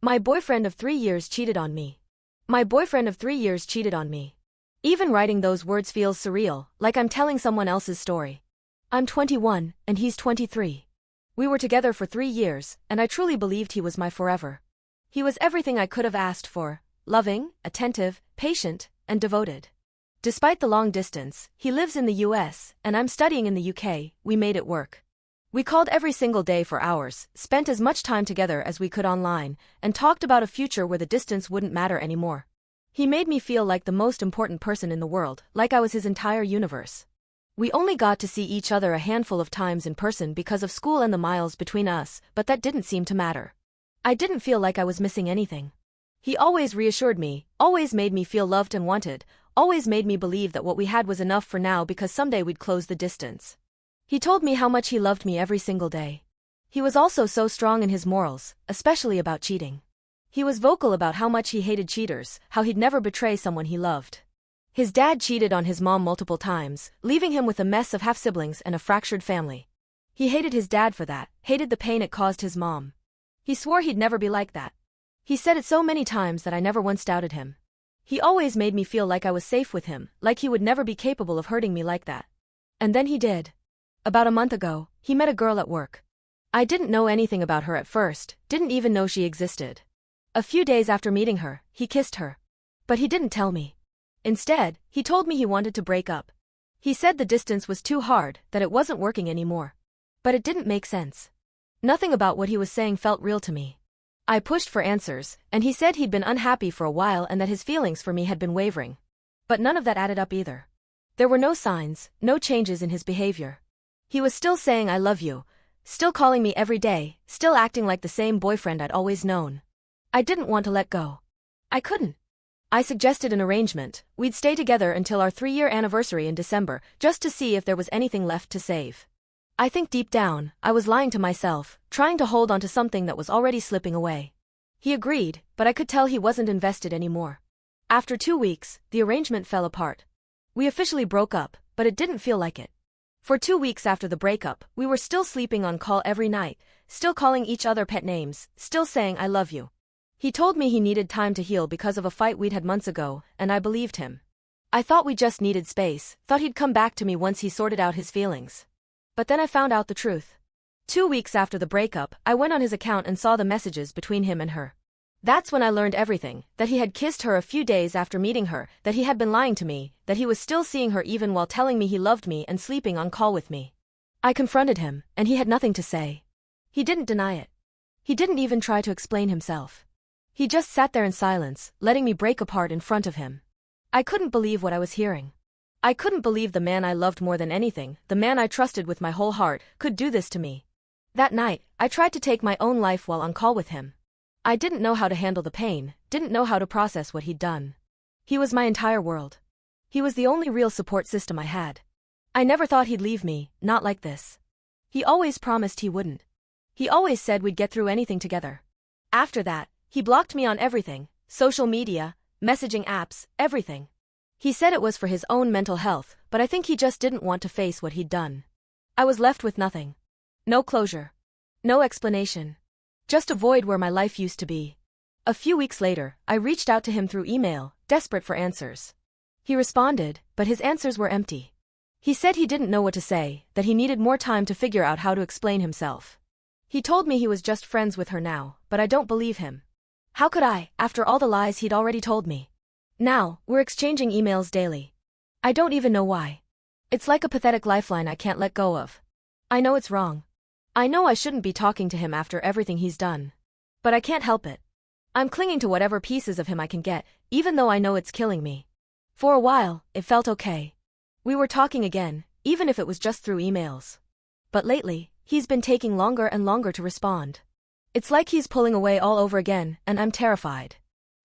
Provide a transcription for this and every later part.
My boyfriend of 3 years cheated on me. My boyfriend of 3 years cheated on me. Even writing those words feels surreal, like I'm telling someone else's story. I'm 21, and he's 23. We were together for 3 years, and I truly believed he was my forever. He was everything I could have asked for: loving, attentive, patient, and devoted. Despite the long distance, he lives in the US, and I'm studying in the UK. We made it work. We called every single day for hours, spent as much time together as we could online, and talked about a future where the distance wouldn't matter anymore. He made me feel like the most important person in the world, like I was his entire universe. We only got to see each other a handful of times in person because of school and the miles between us, but that didn't seem to matter. I didn't feel like I was missing anything. He always reassured me, always made me feel loved and wanted, always made me believe that what we had was enough for now because someday we'd close the distance. He told me how much he loved me every single day. He was also so strong in his morals, especially about cheating. He was vocal about how much he hated cheaters, how he'd never betray someone he loved. His dad cheated on his mom multiple times, leaving him with a mess of half-siblings and a fractured family. He hated his dad for that, hated the pain it caused his mom. He swore he'd never be like that. He said it so many times that I never once doubted him. He always made me feel like I was safe with him, like he would never be capable of hurting me like that. And then he did. About a month ago, he met a girl at work. I didn't know anything about her at first, didn't even know she existed. A few days after meeting her, he kissed her. But he didn't tell me. Instead, he told me he wanted to break up. He said the distance was too hard, that it wasn't working anymore. But it didn't make sense. Nothing about what he was saying felt real to me. I pushed for answers, and he said he'd been unhappy for a while and that his feelings for me had been wavering. But none of that added up either. There were no signs, no changes in his behavior. He was still saying I love you, still calling me every day, still acting like the same boyfriend I'd always known. I didn't want to let go. I couldn't. I suggested an arrangement. We'd stay together until our 3-year anniversary in December, just to see if there was anything left to save. I think deep down, I was lying to myself, trying to hold on to something that was already slipping away. He agreed, but I could tell he wasn't invested anymore. After 2 weeks, the arrangement fell apart. We officially broke up, but it didn't feel like it. For 2 weeks after the breakup, we were still sleeping on call every night, still calling each other pet names, still saying I love you. He told me he needed time to heal because of a fight we'd had months ago, and I believed him. I thought we just needed space, thought he'd come back to me once he sorted out his feelings. But then I found out the truth. 2 weeks after the breakup, I went on his account and saw the messages between him and her. That's when I learned everything, that he had kissed her a few days after meeting her, that he had been lying to me, that he was still seeing her even while telling me he loved me and sleeping on call with me. I confronted him, and he had nothing to say. He didn't deny it. He didn't even try to explain himself. He just sat there in silence, letting me break apart in front of him. I couldn't believe what I was hearing. I couldn't believe the man I loved more than anything, the man I trusted with my whole heart, could do this to me. That night, I tried to take my own life while on call with him. I didn't know how to handle the pain, didn't know how to process what he'd done. He was my entire world. He was the only real support system I had. I never thought he'd leave me, not like this. He always promised he wouldn't. He always said we'd get through anything together. After that, he blocked me on everything, social media, messaging apps, everything. He said it was for his own mental health, but I think he just didn't want to face what he'd done. I was left with nothing. No closure. No explanation. Just a void where my life used to be. A few weeks later, I reached out to him through email, desperate for answers. He responded, but his answers were empty. He said he didn't know what to say, that he needed more time to figure out how to explain himself. He told me he was just friends with her now, but I don't believe him. How could I, after all the lies he'd already told me? Now, we're exchanging emails daily. I don't even know why. It's like a pathetic lifeline I can't let go of. I know it's wrong. I know I shouldn't be talking to him after everything he's done. But I can't help it. I'm clinging to whatever pieces of him I can get, even though I know it's killing me. For a while, it felt okay. We were talking again, even if it was just through emails. But lately, he's been taking longer and longer to respond. It's like he's pulling away all over again, and I'm terrified.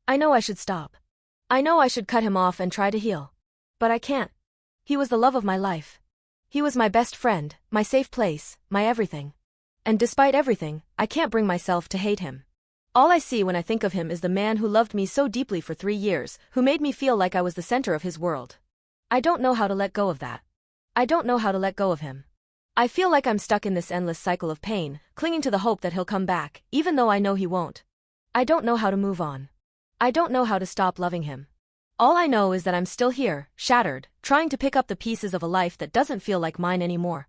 I know I should stop. I know I should cut him off and try to heal. But I can't. He was the love of my life. He was my best friend, my safe place, my everything. And despite everything, I can't bring myself to hate him. All I see when I think of him is the man who loved me so deeply for 3 years, who made me feel like I was the center of his world. I don't know how to let go of that. I don't know how to let go of him. I feel like I'm stuck in this endless cycle of pain, clinging to the hope that he'll come back, even though I know he won't. I don't know how to move on. I don't know how to stop loving him. All I know is that I'm still here, shattered, trying to pick up the pieces of a life that doesn't feel like mine anymore.